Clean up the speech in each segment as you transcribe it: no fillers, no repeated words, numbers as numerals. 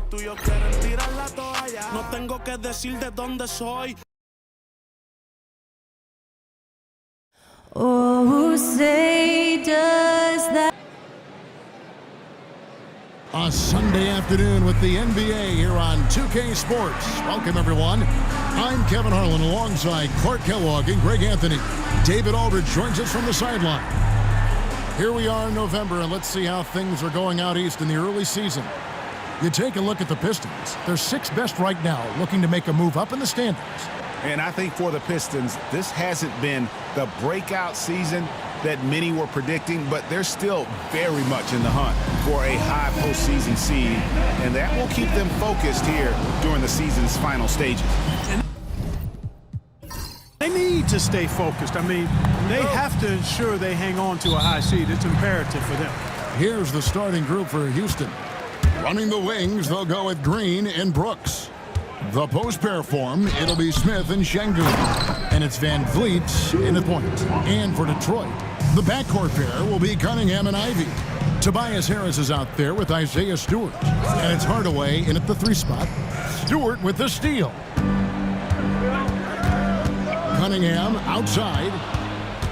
los tuyos quieren tirar la toalla. No tengo que decir de dónde soy. Oh, say does that. A Sunday afternoon with the NBA here on 2K Sports. Welcome, everyone. I'm Kevin Harlan alongside Clark Kellogg and Greg Anthony. David Aldridge joins us from the sideline. Here we are in November, and let's see how things are going out east in the early season. You take a look at the Pistons. They're sixth best right now, looking to make a move up in the standings. And I think for the Pistons, this hasn't been the breakout season that many were predicting, but they're still very much in the hunt for a high postseason seed, and that will keep them focused here during the season's final stages. They need to stay focused. I mean, they have to ensure they hang on to a high seed. It's imperative for them. Here's the starting group for Houston. Running the wings, they'll go with Green and Brooks. The post pair form, it'll be Smith and Şengün. And it's Van Vliet in the point. And for Detroit, the backcourt pair will be Cunningham and Ivy. Tobias Harris is out there with Isaiah Stewart. And it's Hardaway in at the 3 spot. Stewart with the steal. Cunningham outside.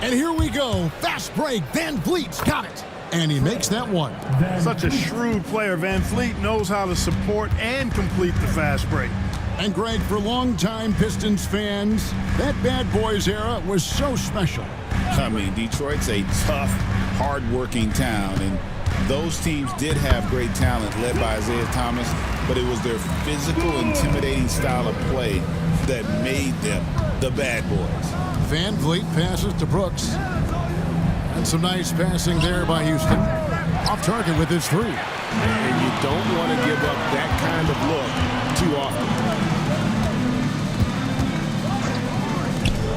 And here we go. Fast break. Van Vliet's got it. And he makes that one. Such a shrewd player. Van Vliet knows how to support and complete the fast break. And Greg, for longtime Pistons fans, that bad boys era was so special. I mean, Detroit's a tough, hard-working town, and those teams did have great talent led by Isaiah Thomas, but it was their physical, intimidating style of play that made them the bad boys. Van Vliet passes to Brooks. And some nice passing there by Houston. Off target with his 3. And you don't want to give up that kind of look too often.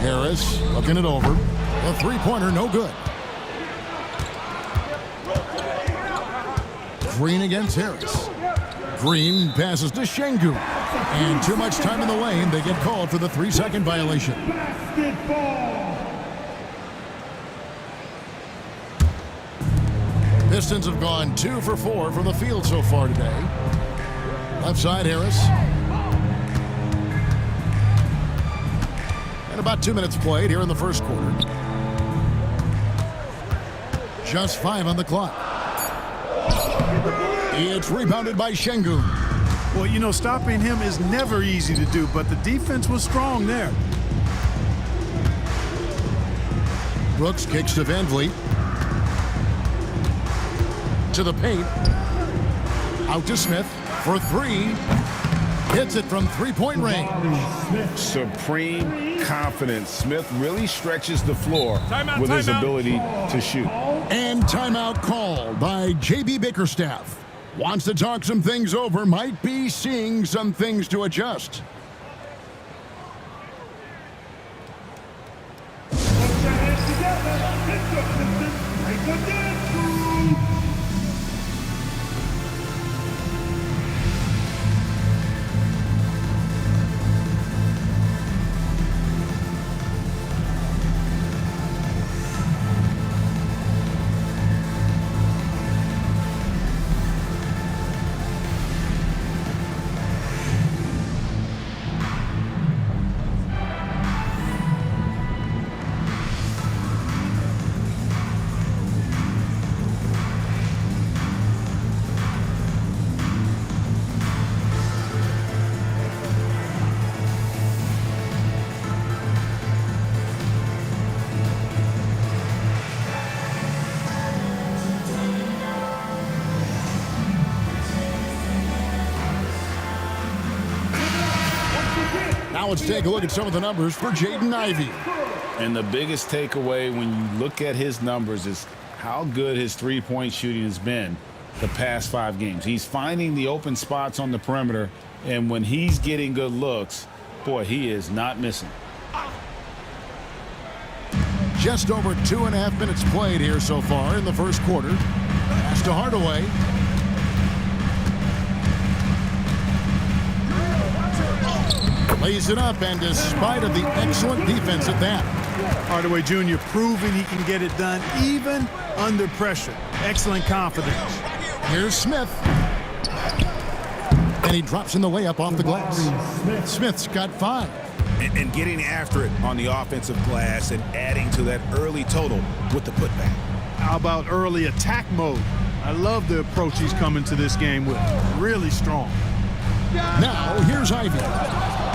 Harris looking it over. The 3-pointer, no good. Green against Harris. Green passes to Şengün. And too much time in the lane. They get called for the 3-second violation. Pistons have gone 2 for 4 from the field so far today. Left side, Harris. And about 2 minutes played here in the first quarter. Just 5 on the clock. It's rebounded by Şengün. Well, you know, stopping him is never easy to do, but the defense was strong there. Brooks kicks to Van Vliet. To the paint. Out to Smith for 3. Hits it from 3-point range. Supreme confidence. Smith really stretches the floor with his ability to shoot. And timeout called by J.B. Bickerstaff. Wants to talk some things over. Might be seeing some things to adjust. Now let's take a look at some of the numbers for Jaden Ivey. And the biggest takeaway when you look at his numbers is how good his 3-point shooting has been the past 5 games. He's finding the open spots on the perimeter, and when he's getting good looks, boy, he is not missing. Just over 2.5 minutes played here so far in the first quarter. Pass to Hardaway. Lays it up, and despite of the excellent defense at that. Hardaway Jr. proving he can get it done even under pressure. Excellent confidence. Here's Smith. And he drops in the layup off the glass. Smith's got 5. And getting after it on the offensive glass and adding to that early total with the putback. How about early attack mode? I love the approach he's coming to this game with. Really strong. Now, here's Ivy.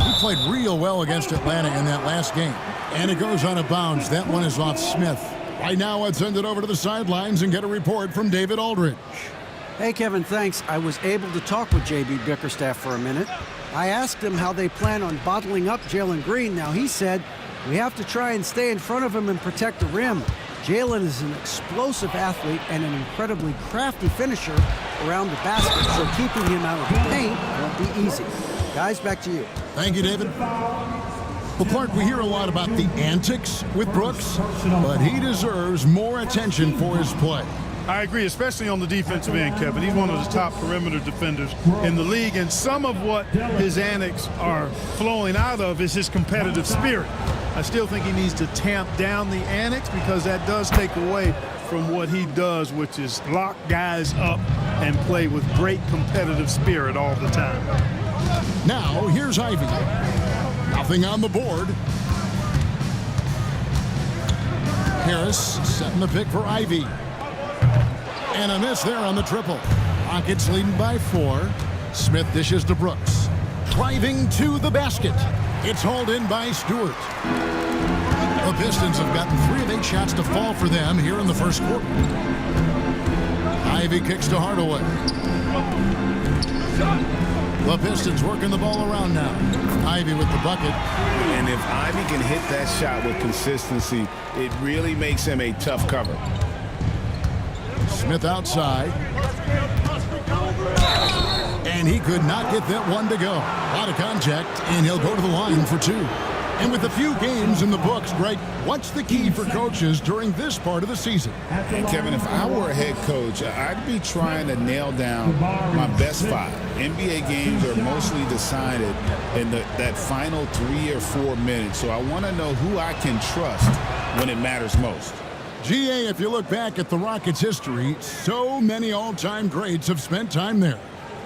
He played real well against Atlanta in that last game. And it goes out of bounds. That one is off Smith. Right now, let's send it over to the sidelines and get a report from David Aldridge. Hey, Kevin, thanks. I was able to talk with J.B. Bickerstaff for a minute. I asked him how they plan on bottling up Jalen Green. Now, he said, we have to try and stay in front of him and protect the rim. Jalen is an explosive athlete and an incredibly crafty finisher around the basket, so keeping him out of the paint won't be easy. Guys, back to you. Thank you, David. Well, Clark, we hear a lot about the antics with Brooks, but he deserves more attention for his play. I agree, especially on the defensive end, Kevin. He's one of the top perimeter defenders in the league, and some of what his antics are flowing out of is his competitive spirit. I still think he needs to tamp down the antics because that does take away from what he does, which is lock guys up and play with great competitive spirit all the time. Now, here's Ivy. Nothing on the board. Harris setting the pick for Ivy. And a miss there on the triple. Rockets leading by 4. Smith dishes to Brooks. Driving to the basket. It's hauled in by Stewart. The Pistons have gotten 3 of 8 shots to fall for them here in the first quarter. Ivy kicks to Hardaway. The Pistons working the ball around now. Ivy with the bucket. And if Ivy can hit that shot with consistency, it really makes him a tough cover. Smith outside. And he could not get that one to go. A lot of contact, and he'll go to the line for 2. And with a few games in the books, Greg, what's the key for coaches during this part of the season? And Kevin, if I were a head coach, I'd be trying to nail down my best 5. NBA games are mostly decided in that final 3 or 4 minutes, so I want to know who I can trust when it matters most. GA, if you look back at the Rockets' history, so many all-time greats have spent time there.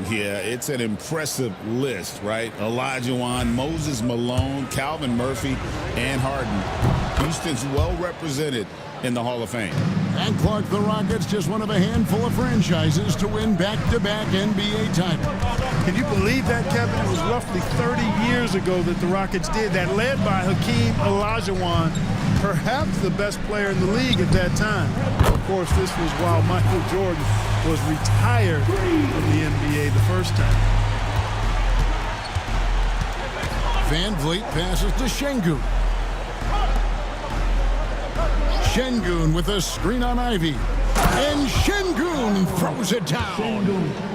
Yeah, it's an impressive list, right? Olajuwon, Moses Malone, Calvin Murphy, and Harden. Houston's well represented in the Hall of Fame. And Clark, the Rockets, just one of a handful of franchises to win back-to-back NBA titles. Can you believe that, Kevin? It was roughly 30 years ago that the Rockets did that, led by Hakeem Olajuwon, perhaps the best player in the league at that time. Of course, this was while Michael Jordan was retired from the NBA the first time. Van Vliet passes to Şengün. Şengün with a screen on Ivy. And Şengün throws it down.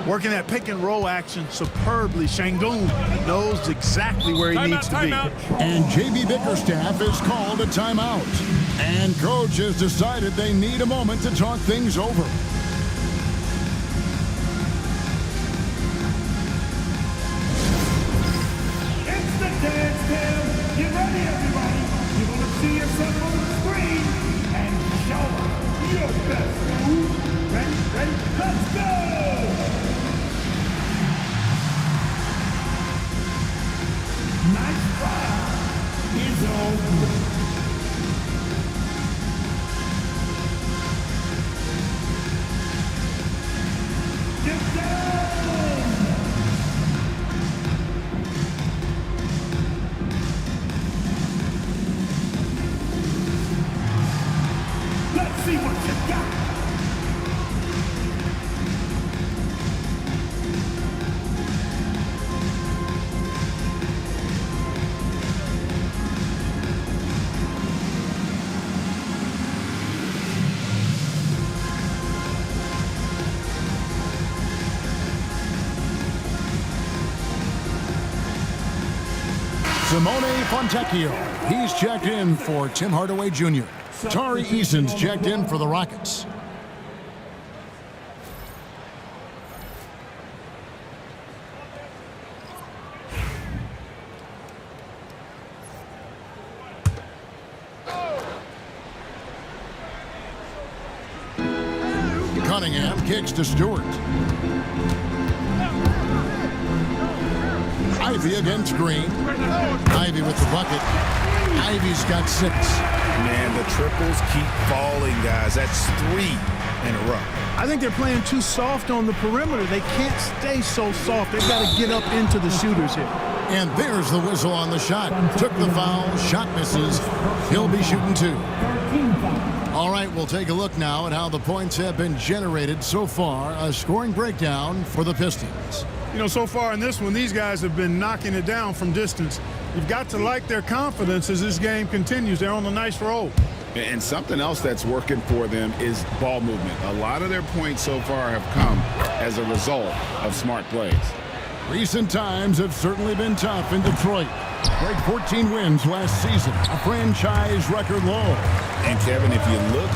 Working that pick and roll action superbly. Şengün knows exactly where he needs to be. And J.B. Bickerstaff has called a timeout. And coach has decided they need a moment to talk things over. It's the dance cam. Get ready, everybody. You want to see yourself on the screen and show your best move. Ready, let's go! Nice fire is over. Get down! Let's see what you got. Simone Fontecchio, he's checked in for Tim Hardaway Jr. Tari Eason's checked in for the Rockets. Cunningham kicks to Stewart. Ivy against Green. Ivy with the bucket. Ivy's got 6. Man, the triples keep falling, guys. That's 3 in a row. I think they're playing too soft on the perimeter. They can't stay so soft. They've got to get up into the shooters here. And there's the whistle on the shot. Took the foul. Shot misses. He'll be shooting 2. All right, we'll take a look now at how the points have been generated so far. A scoring breakdown for the Pistons. You know, so far in this one, these guys have been knocking it down from distance. You've got to like their confidence as this game continues. They're on a nice roll. And something else that's working for them is ball movement. A lot of their points so far have come as a result of smart plays. Recent times have certainly been tough in Detroit. Break 14 wins last season, a franchise record low. And Kevin, if you look,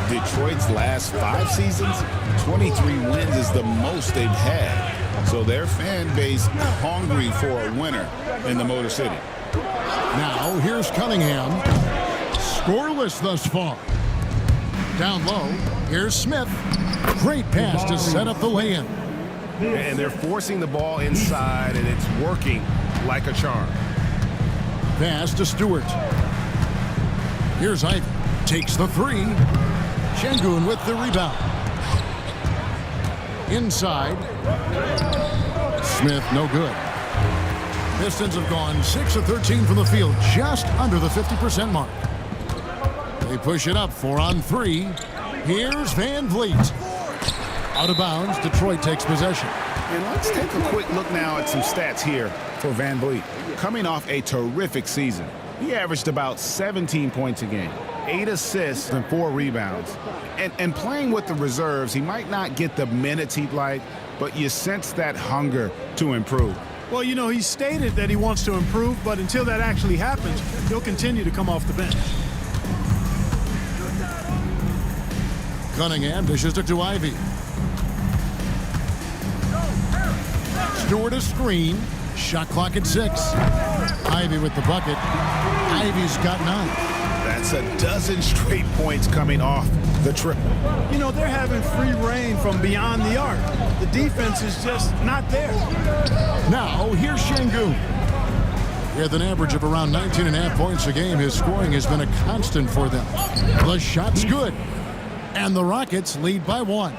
Detroit's last 5 seasons, 23 wins is the most they've had. So their fan base hungry for a winner in the Motor City. Now here's Cunningham. Scoreless thus far. Down low, here's Smith. Great pass to set up the lay-in. And they're forcing the ball inside, and it's working like a charm. Pass to Stewart. Here's Ivy. Takes the 3. Şengün with the rebound. Inside. Smith, no good. Pistons have gone 6 of 13 from the field, just under the 50% mark. They push it up 4 on 3. Here's Van Vliet. Out of bounds, Detroit takes possession. And let's take a quick look now at some stats here for Van Vliet. Coming off a terrific season, he averaged about 17 points a game, 8 assists and 4 rebounds. And playing with the reserves, he might not get the minutes he'd like, but you sense that hunger to improve. Well, you know, he stated that he wants to improve, but until that actually happens, he'll continue to come off the bench. Cunningham dishes it to Ivy. Stewart a screen. Shot clock at 6. Ivy with the bucket. Ivy's got 9. That's a dozen straight points coming off the triple. You know, they're having free reign from beyond the arc. The defense is just not there. Now, here's Şengün. With an average of around 19.5 points a game, his scoring has been a constant for them. The shot's good. And the Rockets lead by 1.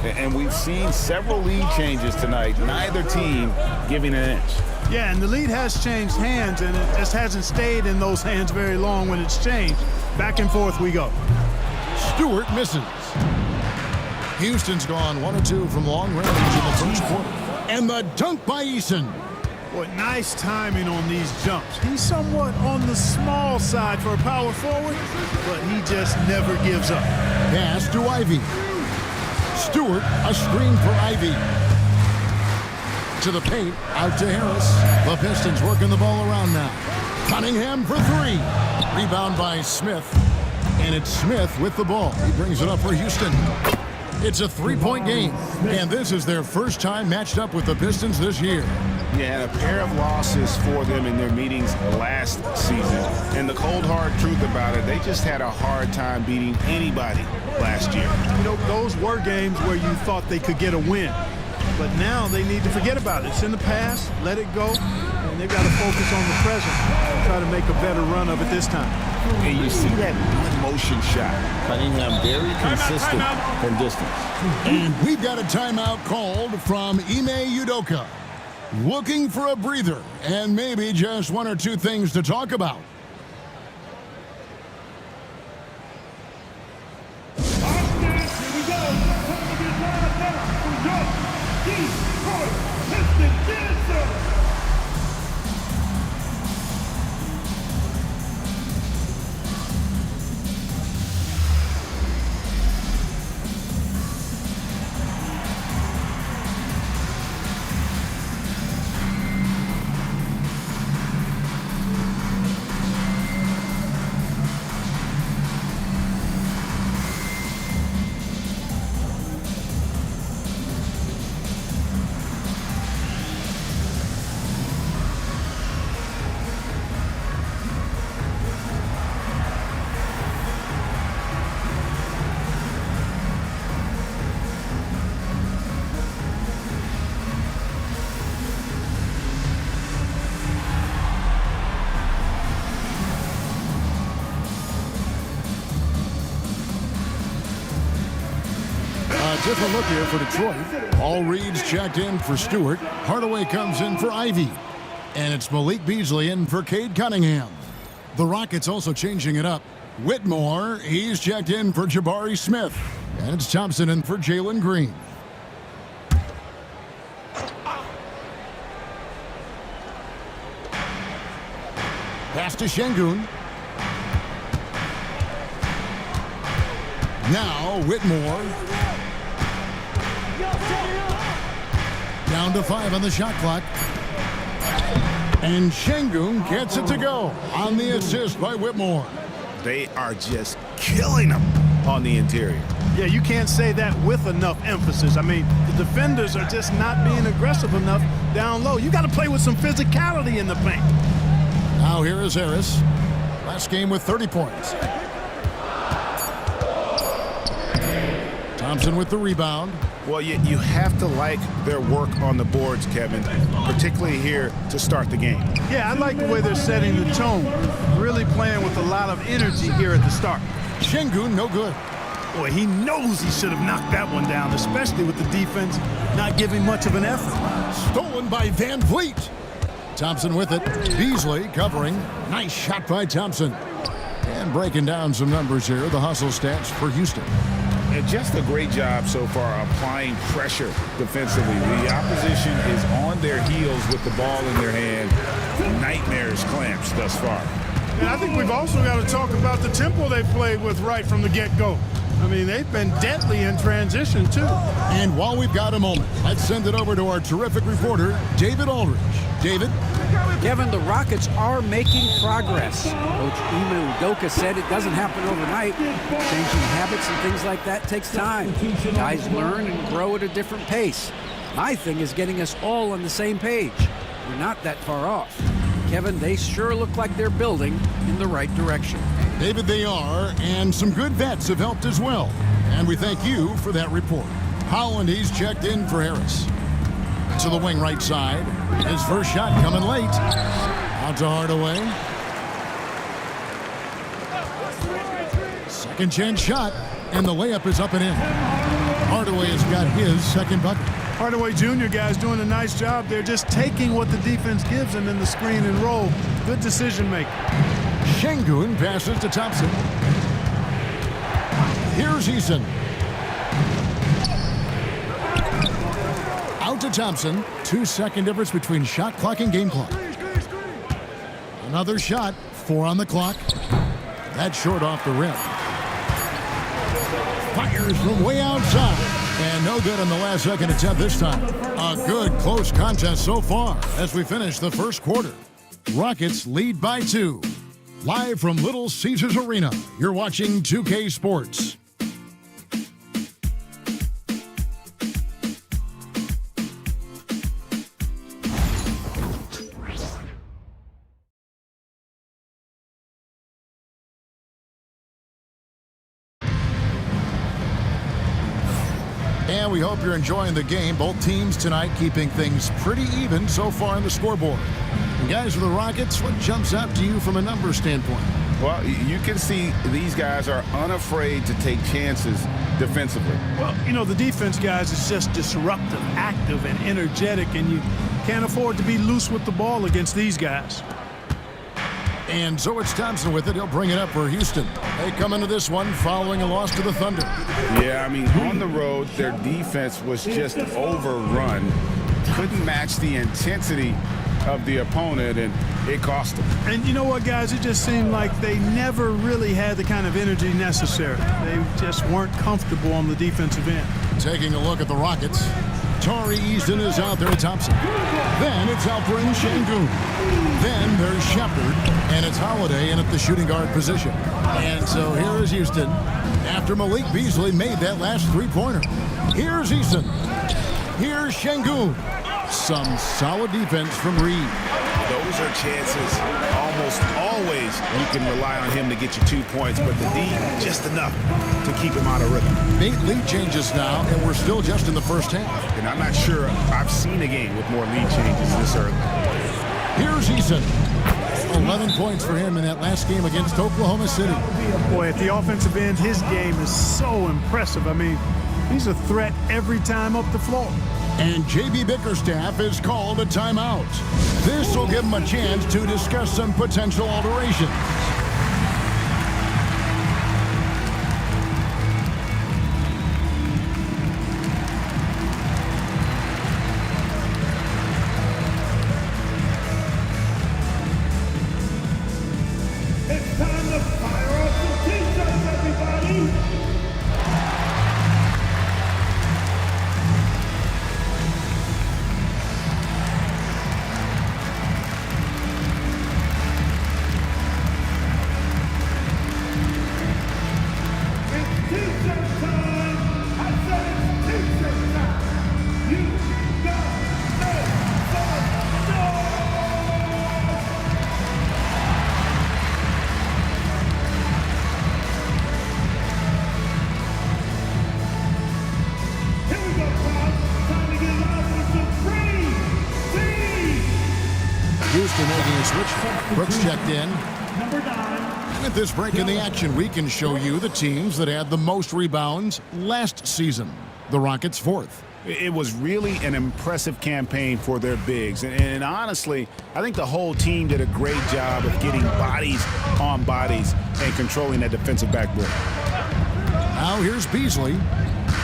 And we've seen several lead changes tonight, neither team giving an inch. Yeah, and the lead has changed hands, and it just hasn't stayed in those hands very long when it's changed. Back and forth we go. Stewart misses. Houston's gone 1 of 2 from long range in the first quarter. And the dunk by Eason. Boy, nice timing on these jumps. He's somewhat on the small side for a power forward, but he just never gives up. Pass to Ivy. Stewart, a screen for Ivy. To the paint, out to Harris. The Pistons working the ball around now. Cunningham for 3. Rebound by Smith. And it's Smith with the ball. He brings it up for Houston. It's a 3-point game. And this is their first time matched up with the Pistons this year. Yeah, and a pair of losses for them in their meetings last season. And the cold, hard truth about it, they just had a hard time beating anybody last year. You know, those were games where you thought they could get a win. But now they need to forget about it. It's in the past, let it go, and they've got to focus on the present and try to make a better run of it this time. And you see that one-motion shot. Cunningham very consistent from distance. And we've got a timeout called from Ime Udoka. Looking for a breather and maybe just 1 or 2 things to talk about. Here we go. Time to get live now for your Detroit Pistons dancer. different look here for Detroit. All Reed's checked in for Stewart. Hardaway comes in for Ivy. And it's Malik Beasley in for Cade Cunningham. The Rockets also changing it up. Whitmore, he's checked in for Jabari Smith. And it's Thompson in for Jalen Green. Pass to Şengün. Now Whitmore. Down to 5 on the shot clock. And Şengün gets it to go on the assist by Whitmore. They are just killing them on the interior. Yeah, you can't say that with enough emphasis. I mean, the defenders are just not being aggressive enough down low. You got to play with some physicality in the paint. Now here is Harris. Last game with 30 points. Thompson with the rebound. Well, you have to like their work on the boards, Kevin, particularly here to start the game. Yeah, I like the way they're setting the tone. Really playing with a lot of energy here at the start. Şengün, no good. Boy, he knows he should have knocked that one down, especially with the defense not giving much of an effort. Stolen by Van Vliet. Thompson with it. Beasley covering. Nice shot by Thompson. And breaking down some numbers here, the hustle stats for Houston. And just a great job so far applying pressure defensively. The opposition is on their heels with the ball in their hand. Nightmares clamps thus far. And I think we've also got to talk about the tempo they played with right from the get-go. I mean, they've been deadly in transition, too. And while we've got a moment, let's send it over to our terrific reporter, David Aldridge. David? Kevin, the Rockets are making progress. Coach Ime Udoka said it doesn't happen overnight. Changing habits and things like that takes time. Guys learn and grow at a different pace. My thing is getting us all on the same page. We're not that far off. Kevin, they sure look like they're building in the right direction. David, they are, and some good vets have helped as well. And we thank you for that report. Holland, he's checked in for Harris. To the wing right side. His first shot coming late. Out to Hardaway. Second chance shot, and the layup is up and in. Hardaway has got his second bucket. Hardaway Jr. guys doing a nice job. They're just taking what the defense gives them in the screen and roll. Good decision making. Şengün passes to Thompson. Here's Eason. Out to Thompson. 2-second difference between shot clock and game clock. Another shot. 4 on the clock. That's short off the rim. Fires from way outside. And no good on the last second attempt this time. A good close contest so far as we finish the first quarter. Rockets lead by 2. Live from Little Caesars Arena, you're watching 2K Sports. And we hope you're enjoying the game. Both teams tonight keeping things pretty even so far on the scoreboard. And guys, for the Rockets, what jumps out to you from a numbers standpoint? Well, you can see these guys are unafraid to take chances defensively. Well, you know, the defense, guys, is just disruptive, active, and energetic, and you can't afford to be loose with the ball against these guys. And so it's Thompson with it. He'll bring it up for Houston. They come into this one following a loss to the Thunder. Yeah, I mean, on the road, their defense was just overrun. Couldn't match the intensity of the opponent, and it cost them. And you know what, guys? It just seemed like they never really had the kind of energy necessary. They just weren't comfortable on the defensive end. Taking a look at the Rockets. Tari Easton is out there at Thompson. Then it's Alperen Şengün. Then there's Shepard, and it's Holiday in at the shooting guard position. And so here is Houston after Malik Beasley made that last three-pointer. Here's Eason. Here's Şengün. Some solid defense from Reed. Those are chances almost always you can rely on him to get you 2 points, but the D, just enough to keep him out of rhythm. 8 lead changes now, and we're still just in the first half. And I'm not sure I've seen a game with more lead changes this early. Here's Eason. 11 points for him in that last game against Oklahoma City. Boy, at the offensive end, his game is so impressive. I mean, He's a threat every time up the floor. And JB Bickerstaff has called a timeout. This will give him a chance to discuss some potential alterations. It's time to fire up some t-shirts, everybody! It's t-shirt time! I said it's t-shirt time! You got make some noise! Here we go, crowd. Time to get loud with some free team. Houston making a switch. Brooks checked in. Number 9. At this break in the action, we can show you the teams that had the most rebounds last season. The Rockets fourth. It was really an impressive campaign for their bigs. And honestly, I think the whole team did a great job of getting bodies on bodies and controlling that defensive backboard. Now here's Beasley.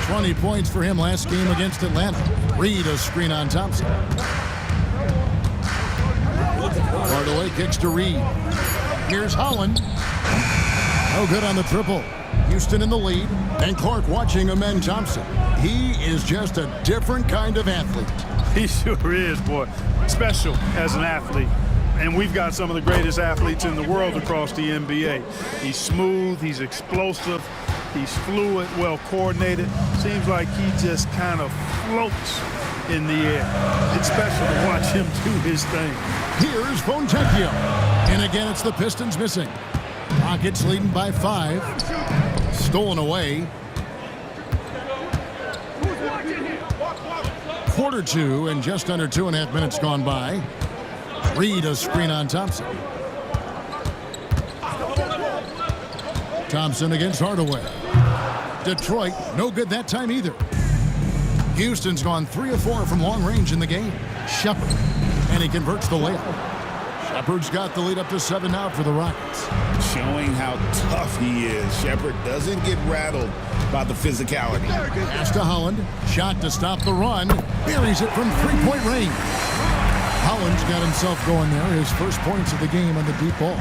20 points for him last game against Atlanta. Reed a screen on Thompson. Hardaway kicks to Reed. Here's Holland. No good on the triple. Houston in the lead. And Clark watching Amen Thompson. He is just a different kind of athlete. He sure is, boy. Special as an athlete. And we've got some of the greatest athletes in the world across the NBA. He's smooth, he's explosive, he's fluid, well coordinated. Seems like he just kind of floats in the air. It's special to watch him do his thing. Here's Fontecchio. And again, it's the Pistons missing. Rockets leading by 5. Stolen away. Quarter 2 and just under 2.5 minutes gone by. Reed a screen on Thompson. Thompson against Hardaway. Detroit, no good that time either. Houston's gone 3 of 4 from long range in the game. Shepard, and he converts the layup. Shepard's got the lead up to 7 now for the Rockets. Showing how tough he is. Shepard doesn't get rattled by the physicality. Pass to Holland. Shot to stop the run. Buries it from 3-point range. Holland's got himself going there. His first points of the game on the deep ball.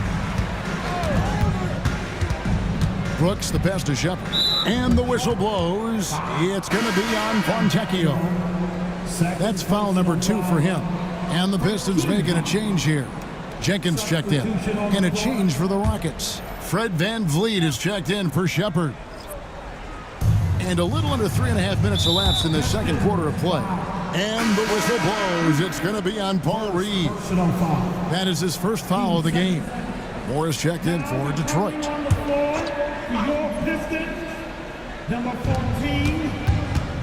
Brooks, the pass to Shepard. And the whistle blows. It's going to be on Fontecchio. That's foul number 2 for him. And the Pistons making a change here. Jenkins checked in. And a change for the Rockets. Fred VanVleet is checked in for Shepard. And a little under 3.5 minutes elapsed in the second quarter of play. And the whistle blows. It's going to be on Paul Reed. That is his first foul of the game. Morris checked in for Detroit. On the floor, your Pistons, number 14,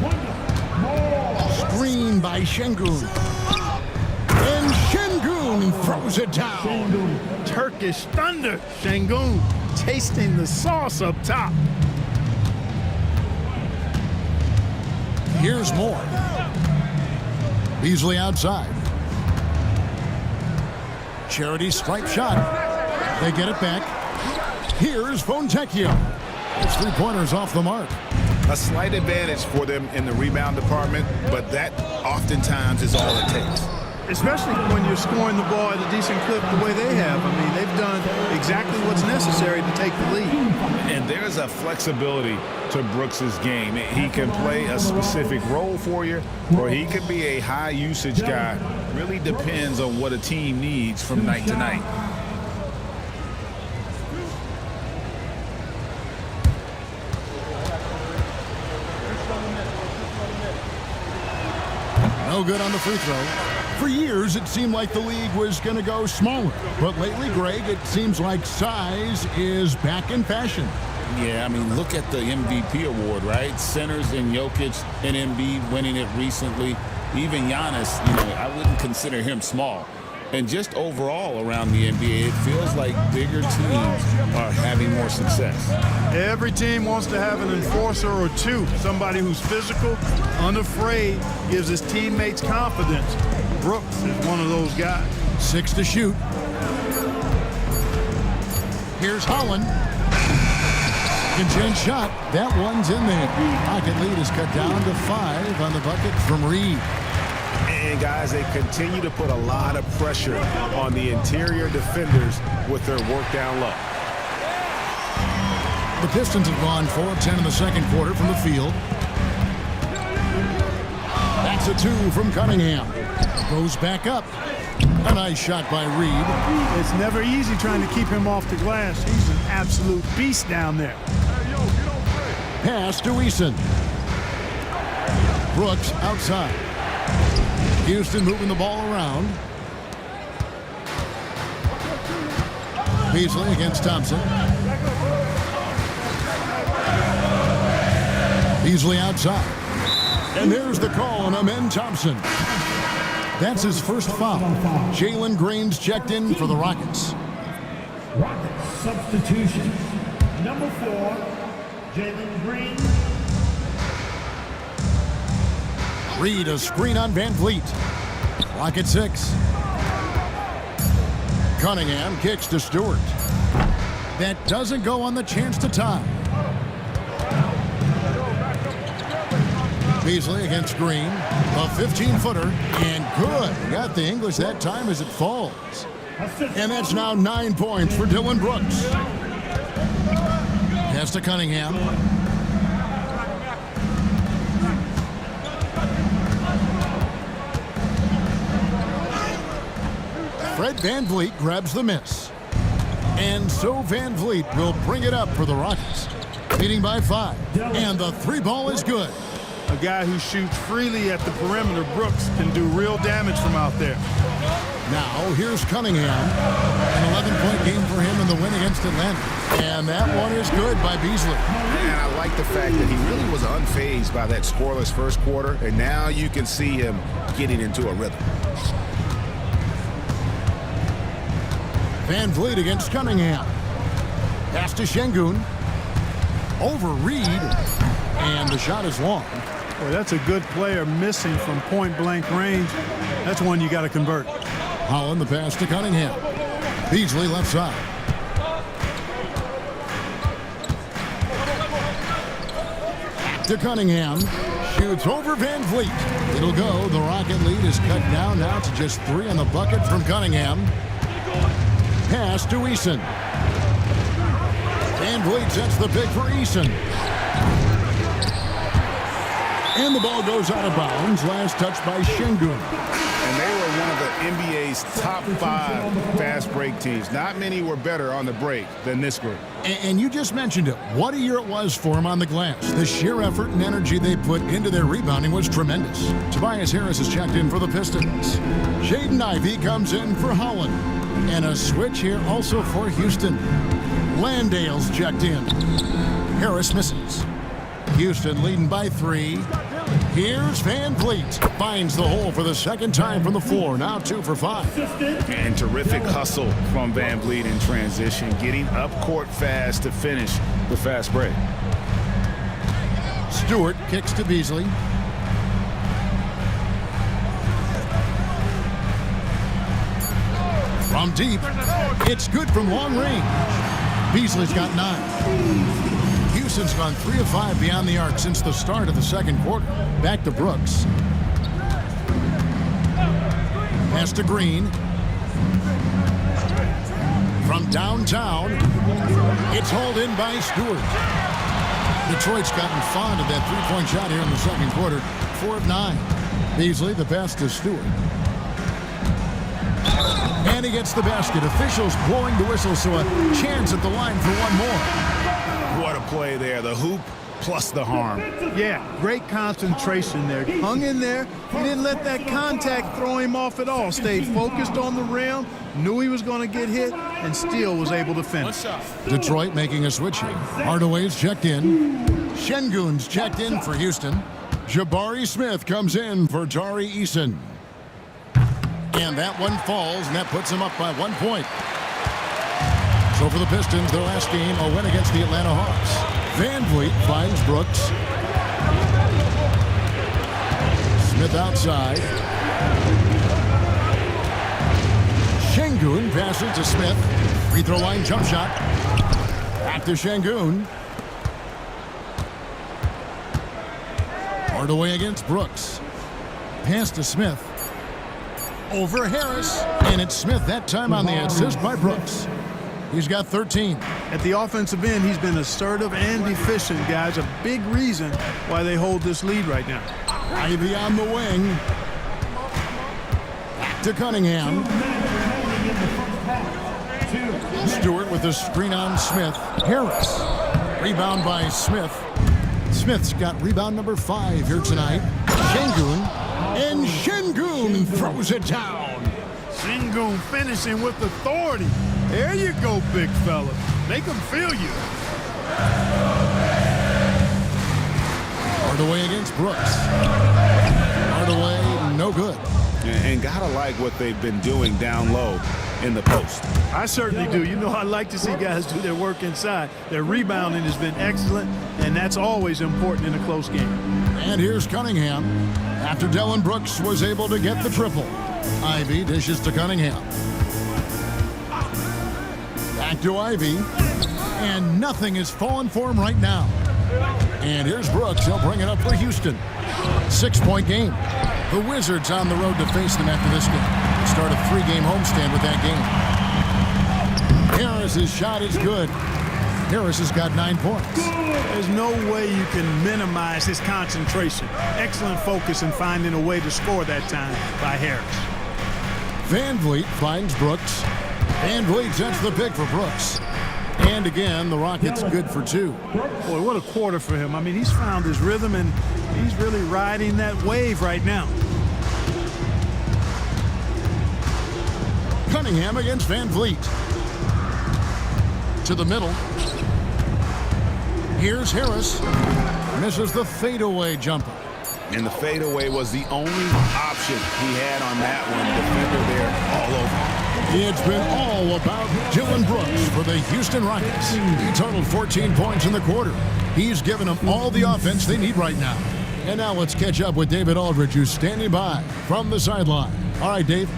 Wonder Moore. Screen by Şengün. And Şengün throws it down. Turkish thunder. Şengün tasting the sauce up top. Here's Moore. Beasley outside. Charity stripe shot. They get it back. Here's Fontecchio. His 3-pointers off the mark. A slight advantage for them in the rebound department, but that oftentimes is all it takes. Especially when you're scoring the ball at a decent clip the way they have. I mean, they've done exactly what's necessary to take the lead. And there's a flexibility to Brooks's game. He can play a specific role for you, or he could be a high-usage guy. Really depends on what a team needs from night to night. No good on the free throw. For years, it seemed like the league was going to go smaller. But lately, Greg, it seems like size is back in fashion. Yeah, I mean, look at the MVP award, right? Centers and Jokic and Embiid winning it recently. Even Giannis, I wouldn't consider him small. And just overall around the NBA, it feels like bigger teams are having more success. Every team wants to have an enforcer or two, somebody who's physical, unafraid, gives his teammates confidence. Brooks is one of those guys. 6 to shoot. Here's Holland. Second shot. That one's in there. Rocket lead is cut down to 5 on the bucket from Reed. And guys, they continue to put a lot of pressure on the interior defenders with their work down low. The Pistons have gone 4 of 10 in the second quarter from the field. That's a 2 from Cunningham. Goes back up. A nice shot by Reed. It's never easy trying to keep him off the glass. He's an absolute beast down there. Pass to Eason. Brooks outside. Houston moving the ball around. Beasley against Thompson. Beasley outside. And there's the call on Amen Thompson. That's his first foul. Jalen Green's checked in for the Rockets. Rockets substitution. Number 4, Jalen Green. Reed a screen on Van Vliet. Rocket 6. Cunningham kicks to Stewart. That doesn't go on the chance to tie. Beasley against Green. A 15-footer. And good. Got the English that time as it falls. And that's now 9 points for Dylan Brooks. Pass to Cunningham. Fred Van Vliet grabs the miss. And so Van Vliet will bring it up for the Rockets. Leading by 5. And the 3 ball is good. A guy who shoots freely at the perimeter, Brooks, can do real damage from out there. Now here's Cunningham. An 11-point game for him in the win against Atlanta. And that one is good by Beasley. And I like the fact that he really was unfazed by that scoreless first quarter. And now you can see him getting into a rhythm. Van Vliet against Cunningham. Pass to Şengün. Over Reed. And the shot is long. Boy, that's a good player missing from point-blank range. That's one you got to convert. Holland the pass to Cunningham. Beasley left side. To Cunningham. Shoots over Van Vliet. It'll go. The Rocket lead is cut down now to just 3 on the bucket from Cunningham. Pass to Eason. Van Vliet sets the pick for Eason. And the ball goes out of bounds. Last touch by Şengün. And they were one of the NBA's top 5 fast break teams. Not many were better on the break than this group. And you just mentioned it. What a year it was for them on the glass. The sheer effort and energy they put into their rebounding was tremendous. Tobias Harris has checked in for the Pistons. Jaden Ivey comes in for Holland. And a switch here also for Houston. Landale's checked in. Harris misses. Houston leading by 3. Here's Van Vliet. Finds the hole for the second time from the floor. Now 2 for 5. And terrific hustle from Van Vliet in transition. Getting up court fast to finish the fast break. Stewart kicks to Beasley. From deep. It's good from long range. Beasley's got 9. Houston's gone 3 of 5 beyond the arc since the start of the second quarter. Back to Brooks. Pass to Green. From downtown, it's hauled in by Stewart. Detroit's gotten fond of that 3-point shot here in the second quarter. 4 of 9. Beasley, the pass to Stewart. And he gets the basket. Officials blowing the whistle, so a chance at the line for one more. What a play there. The hoop plus the harm. Yeah, great concentration there. Hung in there. He didn't let that contact throw him off at all. Stayed focused on the rim, knew he was going to get hit, and still was able to finish. Detroit making a switch here. Hardaway's checked in. Şengün's checked in for Houston. Jabari Smith comes in for Tari Eason. And that one falls, and that puts them up by 1 point. So for the Pistons, their last game, a win against the Atlanta Hawks. Van Vliet finds Brooks. Smith outside. Şengün passes to Smith. Free throw line jump shot. Back to Şengün. Hardaway against Brooks. Pass to Smith. Over Harris. And it's Smith that time on the assist by Brooks. He's got 13. At the offensive end, he's been assertive and efficient, guys. A big reason why they hold this lead right now. Ivy on the wing. Back to Cunningham. Stewart with the screen on Smith. Harris. Rebound by Smith. Smith's got rebound number 5 here tonight. Şengün. And Şengün throws it down. Şengün finishing with authority. There you go, big fella. Make them feel you. Hardaway against Brooks. Hardaway, no good. And gotta like what they've been doing down low in the post. I certainly do. You know, I like to see guys do their work inside. Their rebounding has been excellent, and that's always important in a close game. And here's Cunningham. After Dillon Brooks was able to get the triple. Ivy dishes to Cunningham. Back to Ivy. And nothing is falling for him right now. And here's Brooks. He'll bring it up for Houston. 6-point game. The Wizards on the road to face them after this game. Start a 3-game homestand with that game. Harris's shot is good. Harris has got 9 points. There's no way you can minimize his concentration. Excellent focus in finding a way to score that time by Harris. Van Vliet finds Brooks. Van Vliet sets the pick for Brooks. And again, the Rockets good for 2. Boy, what a quarter for him. I mean, he's found his rhythm, and he's really riding that wave right now. Cunningham against Van Vliet. To the middle. Here's Harris. Misses the fadeaway jumper. And the fadeaway was the only option he had on that one. Defender there all over. It's been all about Dillon Brooks for the Houston Rockets. He totaled 14 points in the quarter. He's given them all the offense they need right now. And now let's catch up with David Aldridge, who's standing by from the sideline. All right, Dave.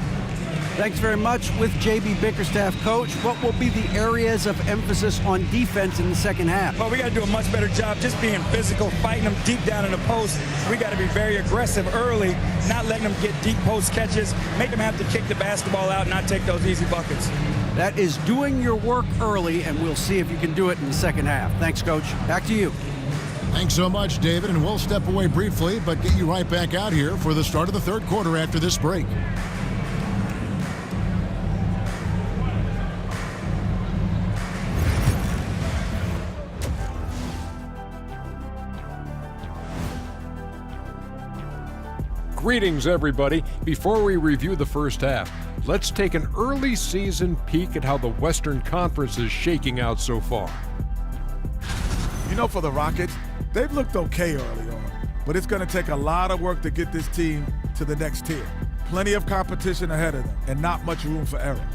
Thanks very much. With J.B. Bickerstaff, Coach, what will be the areas of emphasis on defense in the second half? Well, we got to do a much better job just being physical, fighting them deep down in the post. We got to be very aggressive early, not letting them get deep post catches, make them have to kick the basketball out, not take those easy buckets. That is doing your work early, and we'll see if you can do it in the second half. Thanks, Coach. Back to you. Thanks so much, David, and we'll step away briefly, but get you right back out here for the start of the third quarter after this break. Greetings, everybody. Before we review the first half, let's take an early season peek at how the Western Conference is shaking out so far. You know, for the Rockets, they've looked okay early on, but it's going to take a lot of work to get this team to the next tier. Plenty of competition ahead of them and not much room for error.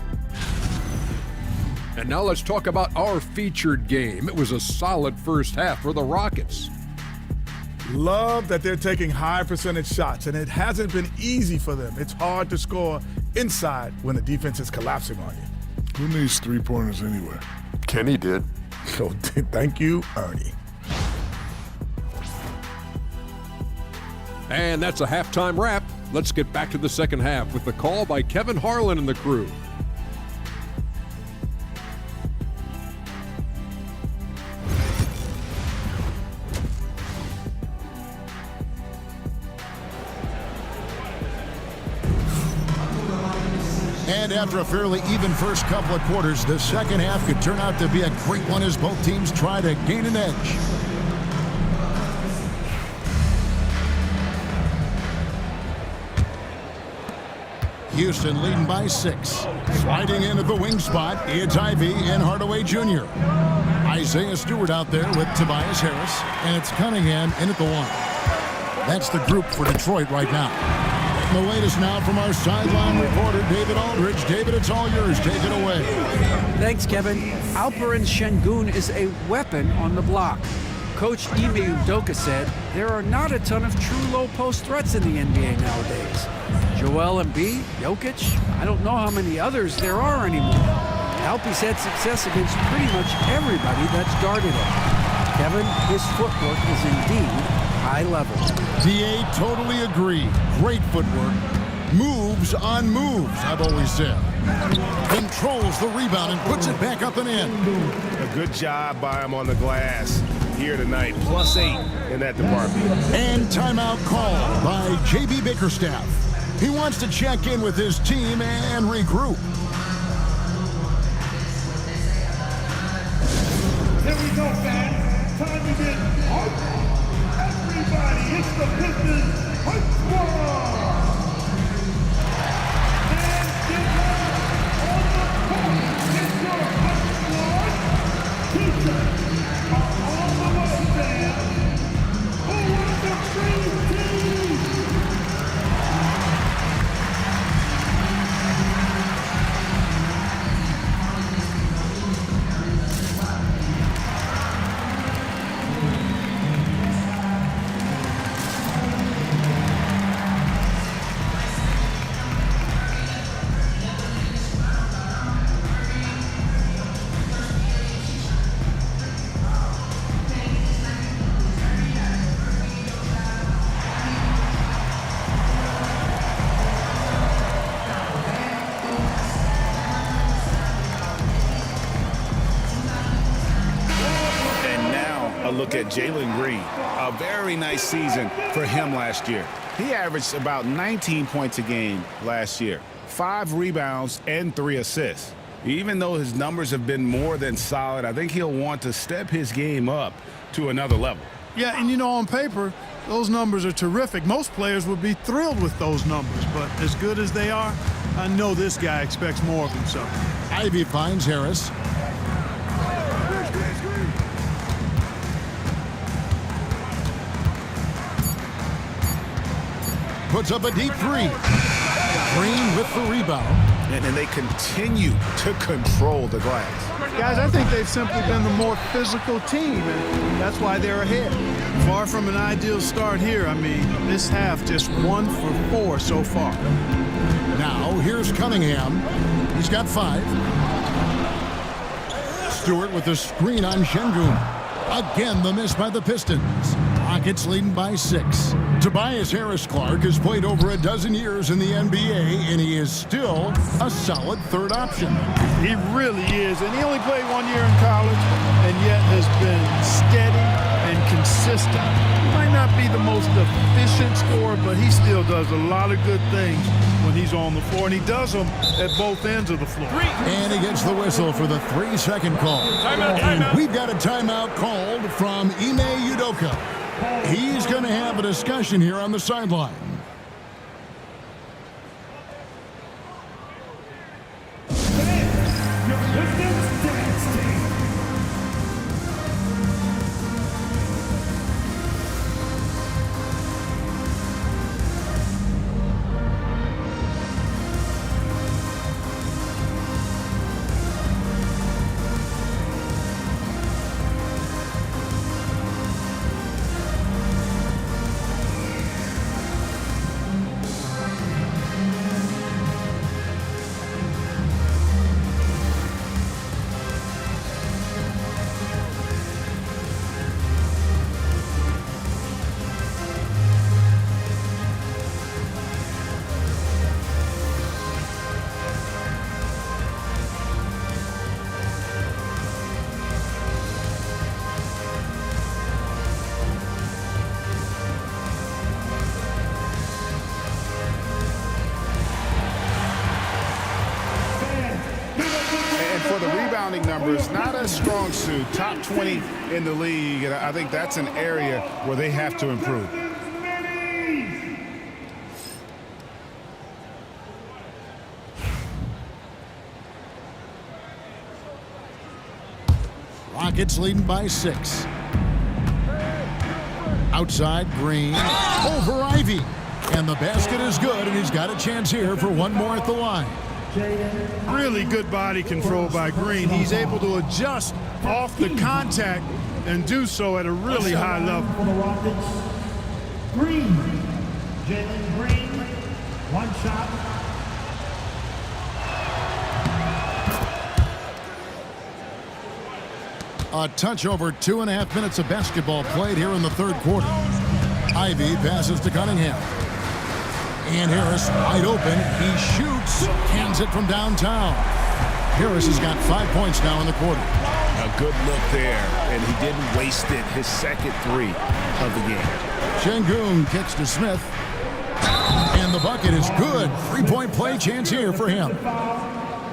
And now let's talk about our featured game. It was a solid first half for the Rockets. Love that they're taking high percentage shots, and it hasn't been easy for them. It's hard to score inside when the defense is collapsing on you. Who needs three-pointers anyway? Kenny did. So thank you, Ernie. And that's a halftime wrap. Let's get back to the second half with the call by Kevin Harlan and the crew. And after a fairly even first couple of quarters, the second half could turn out to be a great one as both teams try to gain an edge. Houston leading by 6. Sliding into the wing spot, it's Ivy and Hardaway Jr. Isaiah Stewart out there with Tobias Harris, and it's Cunningham in at the 1. That's the group for Detroit right now. The latest now from our sideline reporter, David Aldridge. David, it's all yours. Take it away. Thanks, Kevin. Alperen Şengün is a weapon on the block. Coach Ime Udoka said there are not a ton of true low-post threats in the NBA nowadays. Joel Embiid, Jokic, I don't know how many others there are anymore. Alpe's had success against pretty much everybody that's guarded him. Kevin, his footwork is indeed high level. DA, totally agree. Great footwork. Moves on moves, I've always said. Controls the rebound and puts it back up and in. A good job by him on the glass here tonight. +8 in that department. And timeout call by JB Bickerstaff. He wants to check in with his team and regroup. Here we go, fans. Time to get hype. Everybody, it's the Pistons Hype Squad. And get ready. On the court, it's your Hype Squad. T-shirts are on the way, fans. Who wants the free team? Look at Jalen Green. A very nice season for him last year. He averaged about 19 points a game last year, 5 rebounds and 3 assists. Even though his numbers have been more than solid, I think he'll want to step his game up to another level. Yeah, and you know, on paper, those numbers are terrific. Most players would be thrilled with those numbers, but as good as they are, I know this guy expects more of himself. Ivy finds Harris. Puts up a deep three. Green with the rebound. And they continue to control the glass. Guys, I think they've simply been the more physical team, and that's why they're ahead. Far from an ideal start here. I mean, this half just 1 for 4 so far. Now, here's Cunningham. He's got 5. Stewart with the screen on Şengün. Again, the miss by the Pistons. Rockets leading by 6. Tobias Harris-Clark has played over a dozen years in the NBA, and he is still a solid third option. He really is, and he only played 1 year in college, and yet has been steady and consistent. He might not be the most efficient scorer, but he still does a lot of good things when he's on the floor, and he does them at both ends of the floor. And he gets the whistle for the 3-second call. And we've got a timeout called from Ime Udoka. He's going to have a discussion here on the sideline. Numbers, not a strong suit, top 20 in the league, and I think that's an area where they have to improve. Rockets leading by 6. Outside, Green over Ivy. And the basket is good, and he's got a chance here for one more at the line. Really good body control by Green. He's able to adjust off the contact and do so at a really high level. For the Rockets, Green. Jalen Green, one shot. A touch over 2.5 minutes of basketball played here in the third quarter. Ivy passes to Cunningham. And Harris wide open. He shoots, cans it from downtown. Harris has got 5 points now in the quarter. A good look there, and he didn't waste it. His second three of the game. Şengün kicks to Smith. And the bucket is good. 3-point play chance here for him.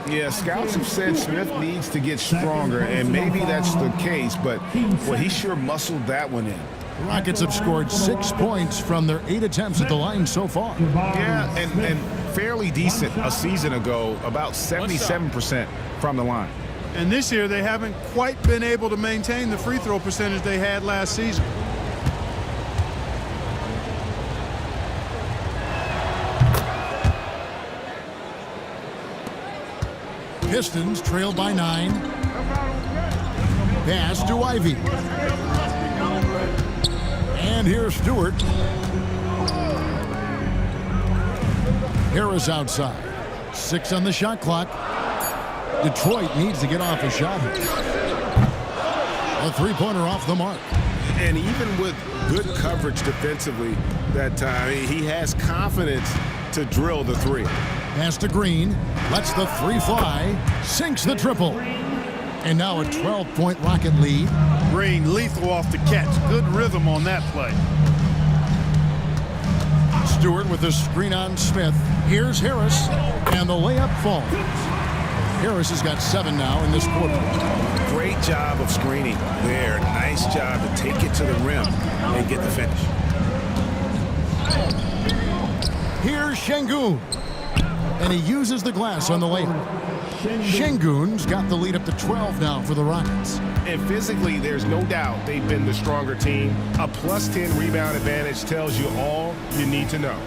Yeah, scouts have said Smith needs to get stronger, and maybe that's the case, but well, he sure muscled that one in. Rockets have scored 6 points from their 8 attempts at the line so far. Yeah, and fairly decent a season ago, about 77% from the line. And this year, they haven't quite been able to maintain the free throw percentage they had last season. Pistons trail by 9. Pass to Ivy. And here's Stewart. Harris outside. 6 on the shot clock. Detroit needs to get off a shot here. A three-pointer off the mark. And even with good coverage defensively that time, he has confidence to drill the three. Pass to Green. Lets the three fly. Sinks the triple. And now a 12-point Rocket lead. Green lethal off the catch. Good rhythm on that play. Stewart with the screen on Smith. Here's Harris. And the layup falls. Harris has got 7 now in this quarter. Great job of screening there. Nice job to take it to the rim and get the finish. Here's Şengün. And he uses the glass on the layup. Şengün's got the lead up to 12 now for the Rockets. And physically, there's no doubt they've been the stronger team. A plus 10 rebound advantage tells you all you need to know.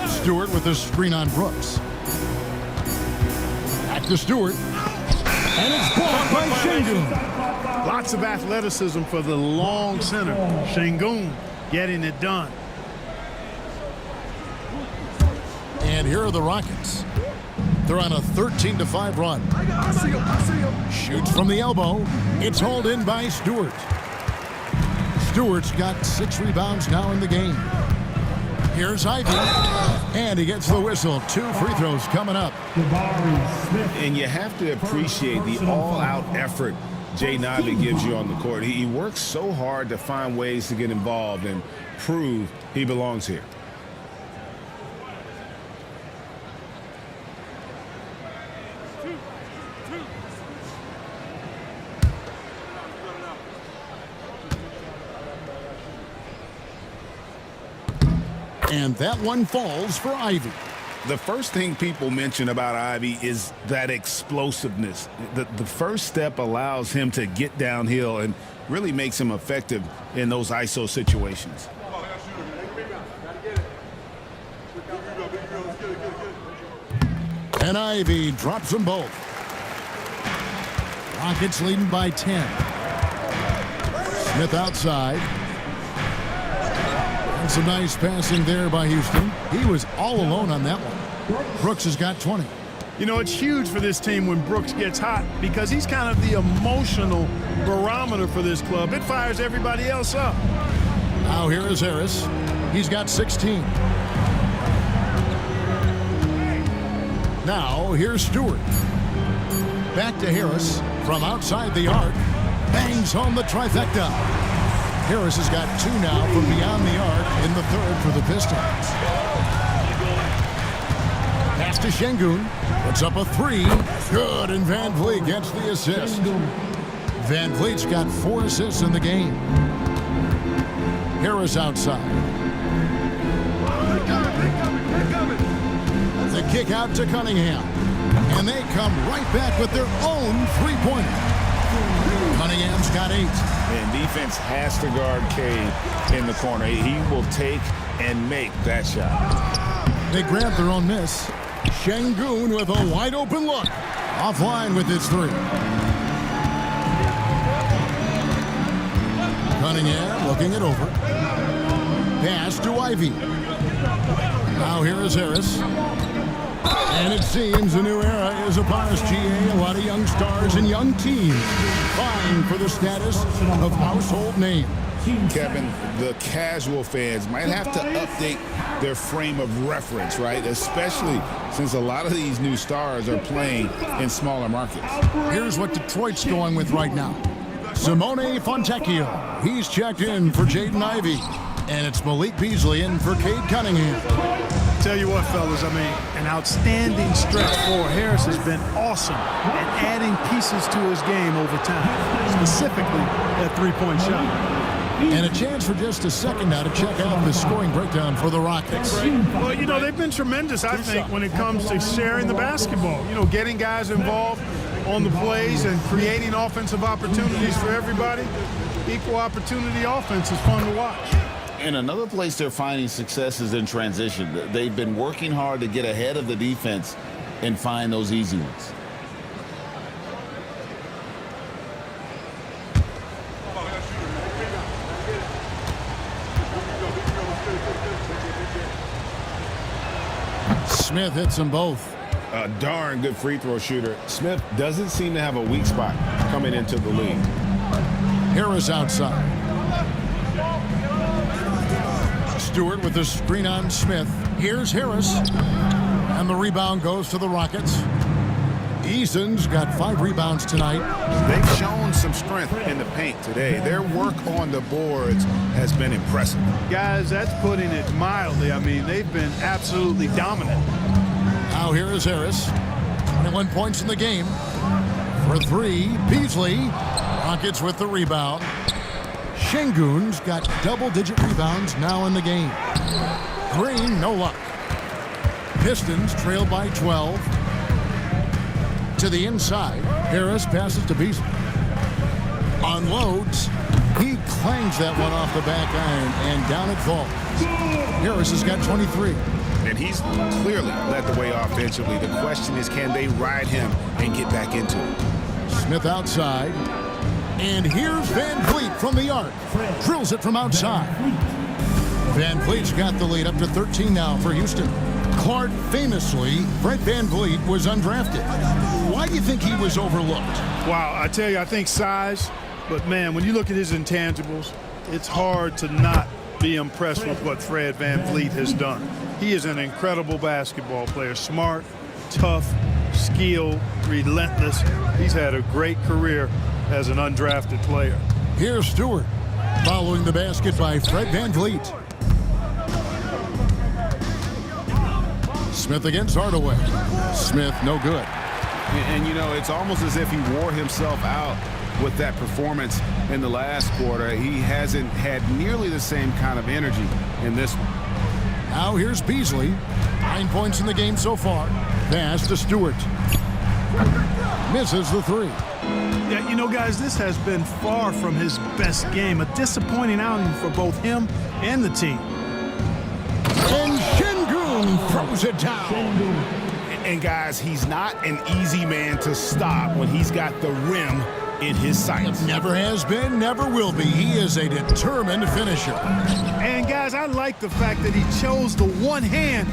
Stewart with the screen on Brooks. Back to Stewart. And it's blocked by Şengün. Lots of athleticism for the long center. Şengün getting it done. And here are the Rockets. They're on a 13-5 run. I see him. Shoots from the elbow. It's hauled in by Stewart. Stewart's got 6 rebounds now in the game. Here's Ivy. And he gets the whistle. 2 free throws coming up. And you have to appreciate the all-out effort Jaden Ivey gives you on the court. He works so hard to find ways to get involved and prove he belongs here. And that one falls for Ivy. The first thing people mention about Ivy is that explosiveness. The first step allows him to get downhill and really makes him effective in those ISO situations. And Ivy drops them both. Rockets leading by 10. Smith outside. And some nice passing there by Houston. He was all alone on that one. Brooks has got 20. You know, it's huge for this team when Brooks gets hot because he's kind of the emotional barometer for this club. It fires everybody else up. Now here is Harris. He's got 16. Now here's Stewart. Back to Harris from outside the arc. Bangs home the trifecta. Harris has got 2 now from beyond the arc in the third for the Pistons. Pass to Şengün. Puts up a 3. Good, and Van Vliet gets the assist. Van Vliet's got 4 assists in the game. Harris outside. The kick out to Cunningham. And they come right back with their own three-pointer. Cunningham Scoot's got 8. And defense has to guard Cade in the corner. He will take and make that shot. They grab their own miss. Şengün with a wide open look. Offline with his 3. Cunningham looking it over. Pass to Ivy. Now here is Harris. And it seems a new era is upon us, GA. A lot of young stars and young teams vying for the status of household name. Kevin, the casual fans might have to update their frame of reference, right? Especially since a lot of these new stars are playing in smaller markets. Here's what Detroit's going with right now. Simone Fontecchio. He's checked in for Jaden Ivey. And it's Malik Beasley in for Cade Cunningham. Tell you what, fellas, I mean, an outstanding stretch for Harris has been awesome at adding pieces to his game over time, specifically that three-point shot. And a chance for just a second now to check out the scoring breakdown for the Rockets. Well, you know, they've been tremendous, I think, when it comes to sharing the basketball. You know, getting guys involved on the plays and creating offensive opportunities for everybody. Equal opportunity offense is fun to watch. And another place they're finding success is in transition. They've been working hard to get ahead of the defense and find those easy ones. Smith hits them both. A darn good free throw shooter. Smith doesn't seem to have a weak spot coming into the league. Harris outside. Stewart with the screen on Smith. Here's Harris. And the rebound goes to the Rockets. Eason's got 5 rebounds tonight. They've shown some strength in the paint today. Their work on the boards has been impressive. Guys, that's putting it mildly. I mean, they've been absolutely dominant. Now here is Harris. 21 points in the game. For 3, Beasley. Rockets with the rebound. Şengün's got double-digit rebounds now in the game. Green, no luck. Pistons trail by 12. To the inside. Harris passes to Beasley. Unloads. He clangs that one off the back iron and down it falls. Harris has got 23. And he's clearly led the way offensively. The question is, can they ride him and get back into it? Smith outside. And here's Van Vliet from the arc. Drills it from outside. Van Vliet's got the lead up to 13 now for Houston. Clark famously, Fred Van Vliet was undrafted. Why do you think he was overlooked? Wow, I tell you, I think size. But, man, when you look at his intangibles, it's hard to not be impressed with what Fred Van Vliet has done. He is an incredible basketball player. Smart, tough, skilled, relentless. He's had a great career as an undrafted player. Here's Stewart, following the basket by Fred Van Vliet. Smith against Hardaway. Smith, no good. And, you know, it's almost as if he wore himself out with that performance in the last quarter. He hasn't had nearly the same kind of energy in this one. Now here's Beasley. 9 points in the game so far. Pass to Stewart. Misses the 3. Yeah, you know, guys, this has been far from his best game. A disappointing outing for both him and the team. And Şengün throws it down. And, guys, he's not an easy man to stop when he's got the rim in his sights. Never has been, never will be. He is a determined finisher. And, guys, I like the fact that he chose the one-hand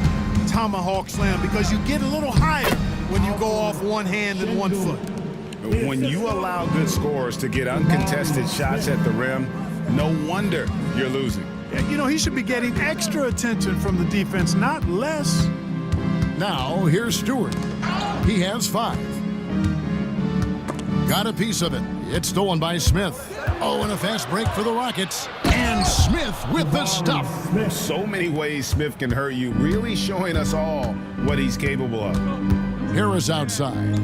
tomahawk slam because you get a little higher when you go off one hand and 1 foot. When you allow good scorers to get uncontested shots at the rim, no wonder you're losing. You know, he should be getting extra attention from the defense, not less. Now, here's Stewart. He has 5. Got a piece of it. It's stolen by Smith. Oh, and a fast break for the Rockets. And Smith with the stuff. So many ways Smith can hurt you, really showing us all what he's capable of. Harris outside.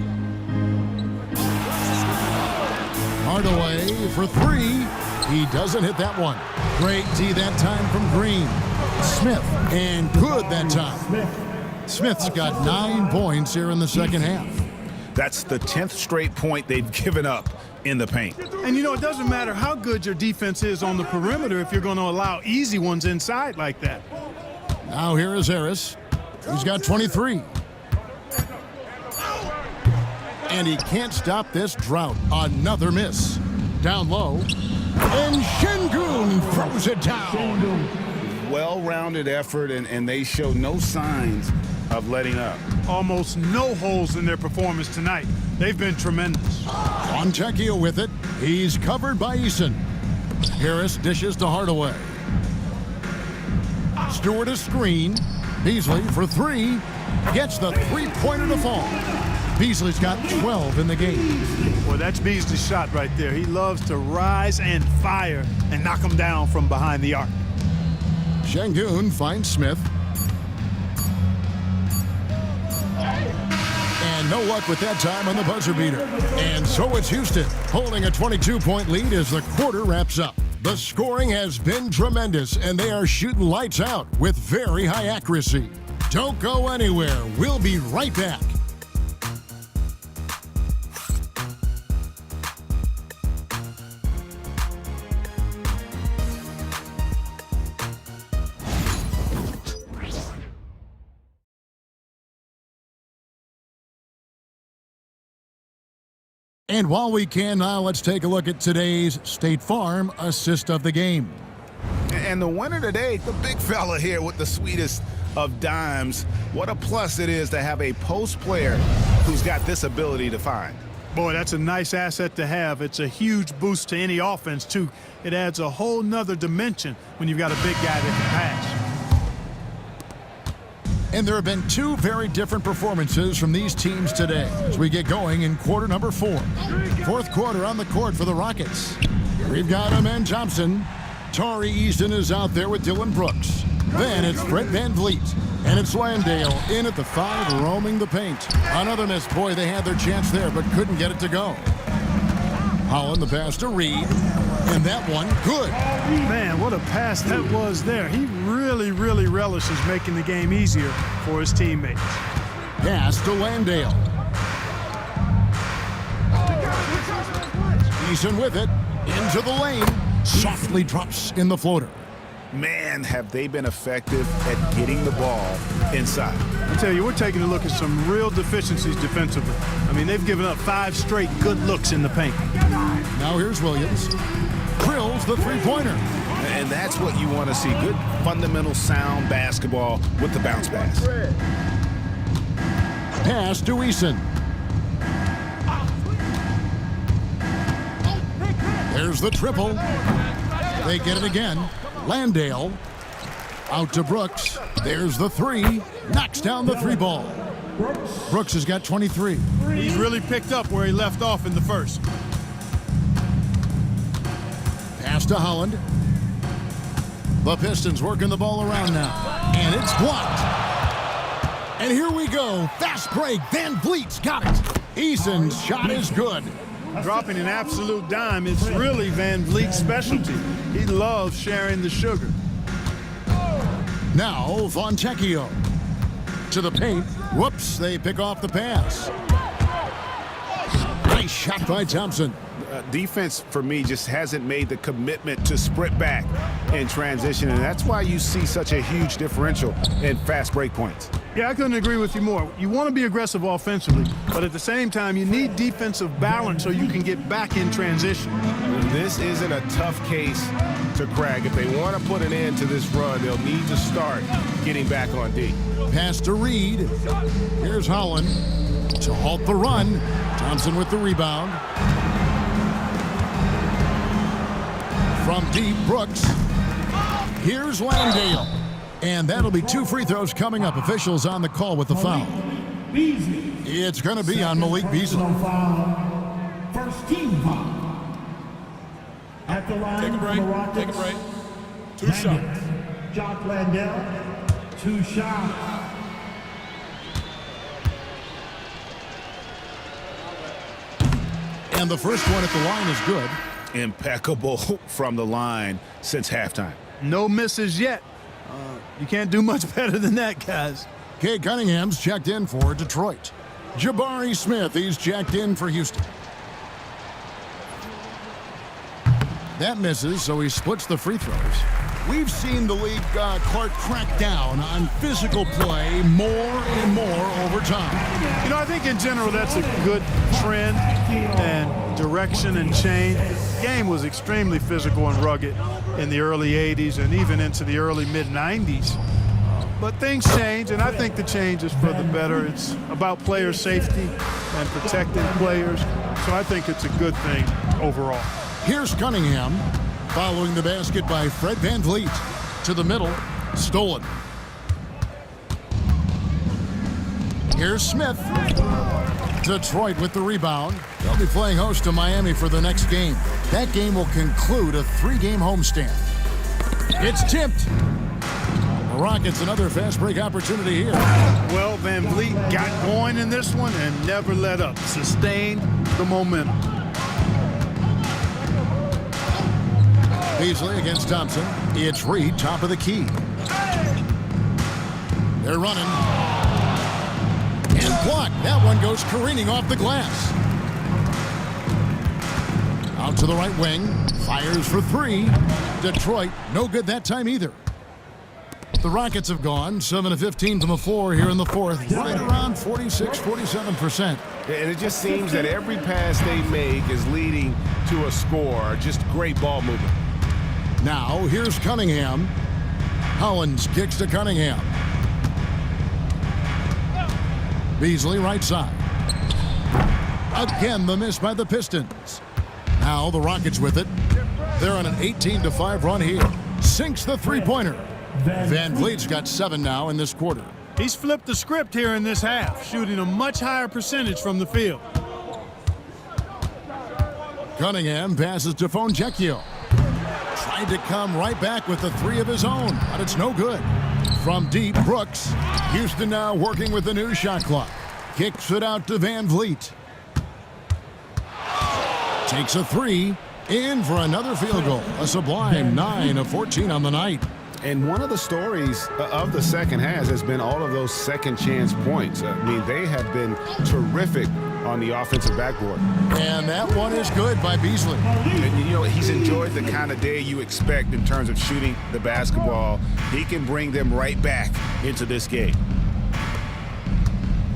Hardaway for 3. He doesn't hit that one. Great D that time from Green. Smith, and good that time. Smith's got 9 points here in the second half. That's the 10th straight point they've given up in the paint. And you know, it doesn't matter how good your defense is on the perimeter if you're going to allow easy ones inside like that. Now here is Harris. He's got 23. And he can't stop this drought. Another miss. Down low. And Şengün throws it down. Well-rounded effort, and they show no signs of letting up. Almost no holes in their performance tonight. They've been tremendous. Fontecchio with it. He's covered by Eason. Harris dishes to Hardaway. Stewart a screen. Beasley for three. Gets the three-pointer to fall. Beasley's got 12 in the game. Well, that's Beasley's shot right there. He loves to rise and fire and knock them down from behind the arc. Şengün finds Smith. And no luck with that time on the buzzer beater. And so it's Houston holding a 22-point lead as the quarter wraps up. The scoring has been tremendous, and they are shooting lights out with very high accuracy. Don't go anywhere. We'll be right back. And while we can now, let's take a look at today's State Farm assist of the game. And the winner today, the big fella here with the sweetest of dimes. What a plus it is to have a post player who's got this ability to find. Boy, that's a nice asset to have. It's a huge boost to any offense, too. It adds a whole nother dimension when you've got a big guy that can pass. And there have been two very different performances from these teams today as we get going in quarter number 4. Fourth quarter on the court for the Rockets. We've got Amen Thompson. Tari Eason is out there with Dylan Brooks. Then it's Fred VanVleet. And it's Landale in at the 5, roaming the paint. Another miss. Boy, they had their chance there, but couldn't get it to go. Holland the pass to Reed. And that one, good. Man, what a pass that was there. He really relishes making the game easier for his teammates. Pass to Landale. Eason with it. Into the lane. Softly drops in the floater. Man, have they been effective at getting the ball inside. I tell you, we're taking a look at some real deficiencies defensively. I mean, they've given up 5 straight good looks in the paint. Now here's Williams. Drills the three-pointer. And that's what you want to see. Good, fundamental, sound basketball with the bounce pass. Pass to Eason. There's the triple. They get it again. Landale out to Brooks. There's the 3. Knocks down the 3 ball. Brooks has got 23. He's really picked up where he left off in the first. Pass to Holland. The Pistons working the ball around now. And it's blocked. And here we go. Fast break. VanVleet's got it. Eason's shot is good. Dropping an absolute dime is really VanVleet's specialty. He loves sharing the sugar. Now Fontecchio to the paint. Whoops, they pick off the pass. Nice shot by Thompson. Defense, for me, just hasn't made the commitment to sprint back in transition, and that's why you see such a huge differential in fast break points. Yeah, I couldn't agree with you more. You want to be aggressive offensively, but at the same time, you need defensive balance so you can get back in transition. This isn't a tough case to crack. If they want to put an end to this run, they'll need to start getting back on D. Pass to Reed. Here's Holland to halt the run. Thompson with the rebound. From deep, Brooks. Here's Landale. And that'll be 2 free throws coming up. Officials on the call with the foul. It's going to be on Malik Beasley. First team foul. At the line, Take a break. Take a break. 2 shots. Jock Landale, 2 shots. And the first one at the line is good. Impeccable from the line since halftime. No misses yet. You can't do much better than that, guys. Kay Cunningham's checked in for Detroit. Jabari Smith, he's checked in for Houston. That misses, so he splits the free throws. We've seen the league, Clark, crack down on physical play more and more over time. You know, I think in general that's a good trend and direction and change. The game was extremely physical and rugged in the early 80s and even into the early mid-90s. But things change, and I think the change is for the better. It's about player safety and protecting players, so I think it's a good thing overall. Here's Cunningham, following the basket by Fred VanVleet. To the middle, stolen. Here's Smith. Detroit with the rebound. They'll be playing host to Miami for the next game. That game will conclude a 3-game homestand. It's tipped. The Rockets another fast break opportunity here. Well, VanVleet got going in this one and never let up. Sustained the momentum. Beasley against Thompson. It's Reed, top of the key. They're running. And blocked. That one goes careening off the glass. Out to the right wing. Fires for 3. Detroit, no good that time either. The Rockets have gone 7 of 15 from the floor here in the fourth. Right around 46-47%. And it just seems that every pass they make is leading to a score. Just great ball movement. Now, here's Cunningham. Hollins kicks to Cunningham. Beasley right side. Again, the miss by the Pistons. Now the Rockets with it. They're on an 18-5 run here. Sinks the three-pointer. VanVleet's got 7 now in this quarter. He's flipped the script here in this half, shooting a much higher percentage from the field. Cunningham passes to Fonjecchio. Tried to come right back with the 3 of his own, but it's no good. From deep, Brooks. Houston now working with the new shot clock. Kicks it out to VanVleet. Takes a 3. In for another field goal. A sublime 9 of 14 on the night. And one of the stories of the second half has been all of those second chance points. I mean, they have been terrific on the offensive backboard. And that one is good by Beasley. And, you know, he's enjoyed the kind of day you expect in terms of shooting the basketball. He can bring them right back into this game.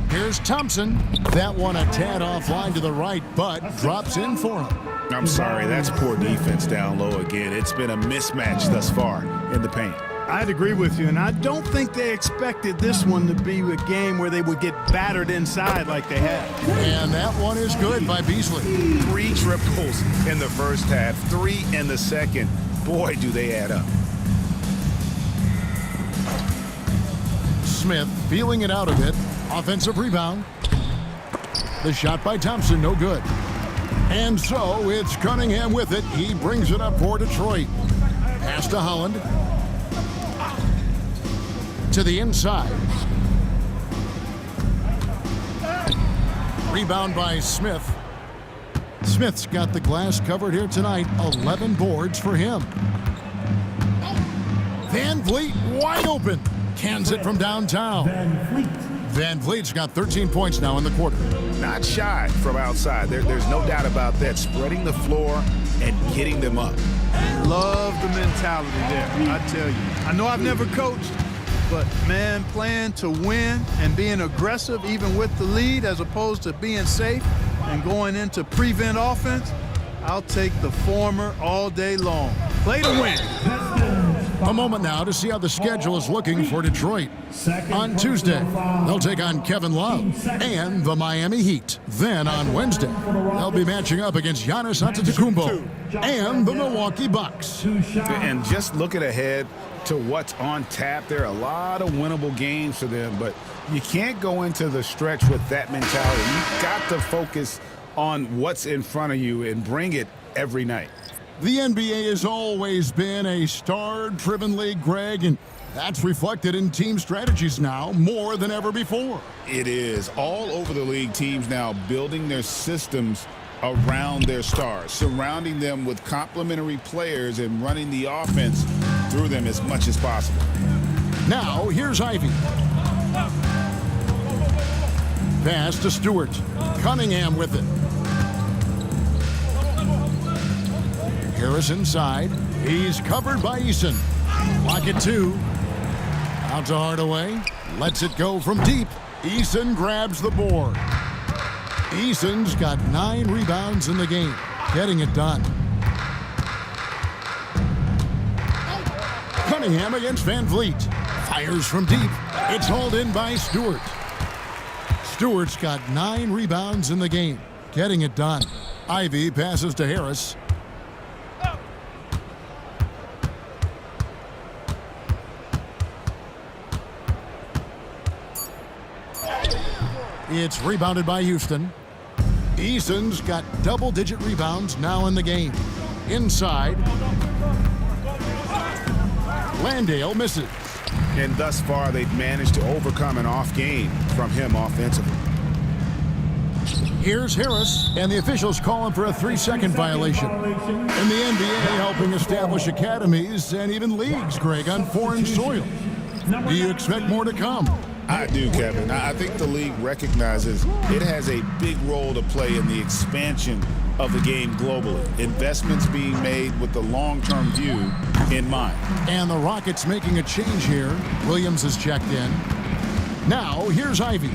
Here's Thompson. That one a tad offline to the right, but drops in for him. I'm sorry, that's poor defense down low again. It's been a mismatch thus far in the paint. I'd agree with you, and I don't think they expected this one to be a game where they would get battered inside like they have. And that one is good by Beasley. 3 triples in the first half, 3 in the second. Boy, do they add up. Smith feeling it out a bit. Offensive rebound. The shot by Thompson, no good. And so it's Cunningham with it. He brings it up for Detroit. Pass to Holland. To the inside. Rebound by Smith. Smith's got the glass covered here tonight. 11 boards for him. VanVleet wide open. Cans it from downtown. VanVleet's got 13 points now in the quarter. Not shy from outside. There's no doubt about that. Spreading the floor and getting them up. Love the mentality there, I tell you. I know I've never coached, but, man, playing to win and being aggressive even with the lead as opposed to being safe and going into prevent offense, I'll take the former all day long. Play to win. A moment now to see how the schedule is looking for Detroit. On Tuesday, they'll take on Kevin Love and the Miami Heat. Then on Wednesday, they'll be matching up against Giannis Antetokounmpo and the Milwaukee Bucks. And just looking ahead to what's on tap, there are a lot of winnable games for them, but you can't go into the stretch with that mentality. You've got to focus on what's in front of you and bring it every night. The NBA has always been a star-driven league, Greg, and that's reflected in team strategies now more than ever before. It is. All over the league, teams now building their systems around their stars, surrounding them with complementary players and running the offense through them as much as possible. Now, here's Ivy. Pass to Stewart. Cunningham with it. Harris inside. He's covered by Eason. Lock it 2. Out to Hardaway. Lets it go from deep. Eason grabs the board. Eason's got 9 rebounds in the game, getting it done. Cunningham against Van Vliet. Fires from deep. It's hauled in by Stewart. Stewart's got 9 rebounds in the game, getting it done. Ivy passes to Harris. It's rebounded by Houston. Eason's got double-digit rebounds now in the game. Inside. Landale misses. And thus far, they've managed to overcome an off game from him offensively. Here's Harris, and the officials call him for a 3-second violation. In the NBA, helping establish academies and even leagues, Greg, on foreign soil. Do you expect more to come? I do, Kevin. I think the league recognizes it has a big role to play in the expansion of the game globally. Investments being made with the long-term view in mind. And the Rockets making a change here. Williams has checked in. Now, here's Ivy.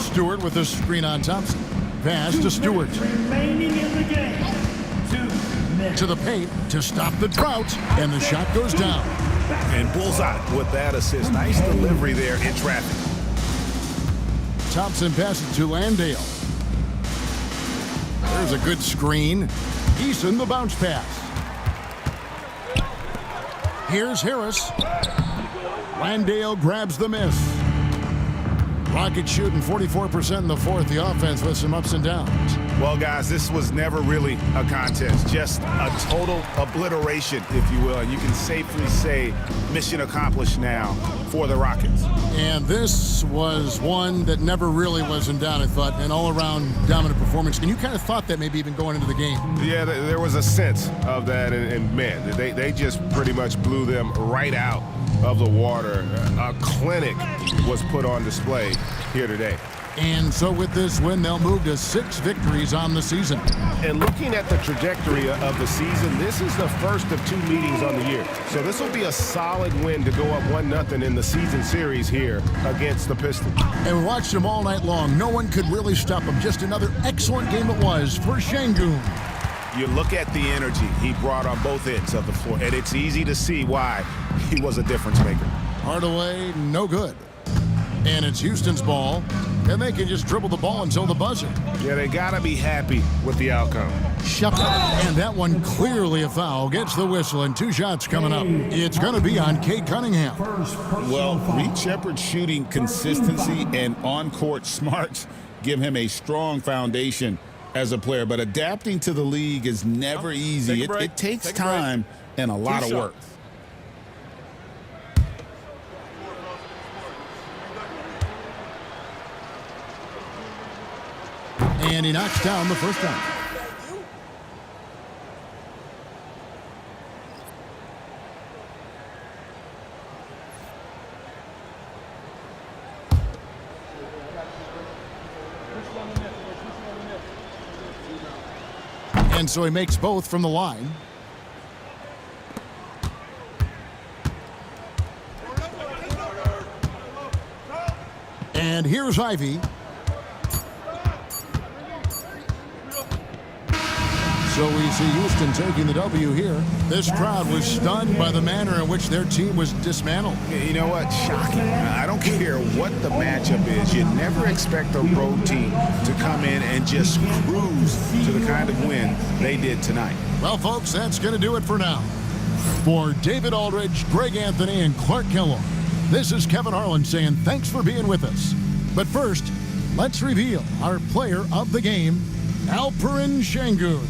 Stewart with the screen on Thompson. Pass to Stewart. Remaining in the game. 2 minutes. To the paint to stop the drought, and the shot goes down. And bullseye with that assist. Nice delivery there in traffic. Thompson passes to Landale. There's a good screen. Eason the bounce pass. Here's Harris. Landale grabs the miss. Rockets shooting 44% in the fourth. The offense with some ups and downs. Well, guys, this was never really a contest. Just a total obliteration, if you will. And you can safely say mission accomplished now for the Rockets. And this was one that never really was in doubt, I thought. An all-around dominant performance. And you kind of thought that maybe even going into the game. Yeah, there was a sense of that. And man, they just pretty much blew them right out of the water. A clinic was put on display here today. And so with this win, they'll move to 6 victories on the season. And looking at the trajectory of the season, this is the first of 2 meetings on the year. So this will be a solid win to go up 1-0 in the season series here against the Pistons. And we watched them all night long. No one could really stop them. Just another excellent game it was for Şengün. You look at the energy he brought on both ends of the floor, and it's easy to see why he was a difference maker. Hardaway, no good. And it's Houston's ball, and they can just dribble the ball until the buzzer. Yeah, they got to be happy with the outcome. Shepard, and that one clearly a foul, gets the whistle, and 2 shots coming up. It's going to be on Cade Cunningham. Well, Reed Shepard's shooting consistency and on-court smarts give him a strong foundation as a player, but adapting to the league is never easy. It takes time and a lot of work. And he knocks down the first time. And so he makes both from the line. And here's Ivy. So we see Houston taking the W here. This crowd was stunned by the manner in which their team was dismantled. You know what? Shocking. I don't care what the matchup is. You never expect a road team to come in and just cruise to the kind of win they did tonight. Well, folks, that's going to do it for now. For David Aldridge, Greg Anthony, and Clark Kellogg, this is Kevin Harlan saying thanks for being with us. But first, let's reveal our player of the game, Alperen Şengün.